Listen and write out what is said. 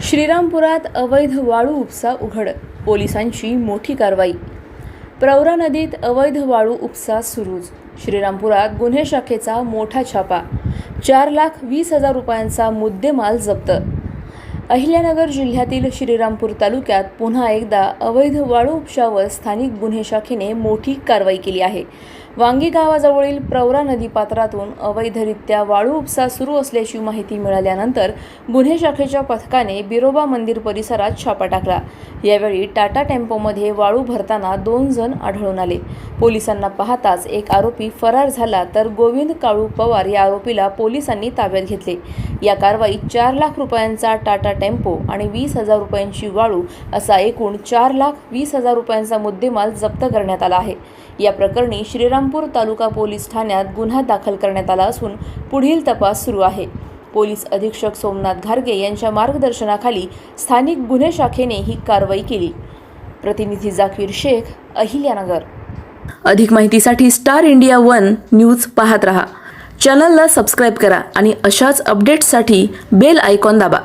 श्रीरामपुरात अवैध वाळू उपसा उघड, पोलिसांची मोठी कारवाई। प्रवरा नदीत अवैध वाळू उपसा सुरूच, श्रीरामपुरात गुन्हे शाखेचा मोठा छापा, 4,20,000 रुपयांचा मुद्देमाल जप्त। अहिल्यानगर जिल्ह्यातील श्रीरामपूर तालुक्यात पुन्हा एकदा अवैध वाळू उपशावर स्थानिक गुन्हे शाखेने मोठी कारवाई केली आहे। वांगी गावाजवळील प्रवरा नदी पात्रातून अवैधरित्या वाळू उपसा सुरू असल्याची माहिती मिळाल्यानंतर गुन्हे शाखेच्या पथकाने बिरोबा मंदिर परिसरात छापा टाकला। यावेळी टाटा टेम्पोमध्ये वाळू भरताना 2 जण आढळून आले। पोलिसांना पाहताच एक आरोपी फरार झाला, तर गोविंद काळू पवार या आरोपीला पोलिसांनी ताब्यात घेतले। या कारवाईत 4 लाख रुपयांचा टाटा टेम्पो आणि 20,000 रुपयांची वाळू असा एकूण 4,20,000 रुपयांचा मुद्देमाल जप्त करण्यात आला आहे। या प्रकरणी श्रीरामपूर तालुका पोलीस ठाण्यात गुन्हा दाखल करण्यात आला असून पुढील तपास सुरू आहे। पोलीस अधीक्षक सोमनाथ घारगे यांच्या मार्गदर्शनाखाली स्थानिक गुन्हे शाखेने ही कारवाई केली। प्रतिनिधी जाकीर शेख, अहिल्यानगर। अधिक माहितीसाठी स्टार इंडिया 1 न्यूज पाहत रहा। चॅनलला सबस्क्राइब करा आणि अशाच अपडेट्ससाठी बेल आयकॉन दाबा।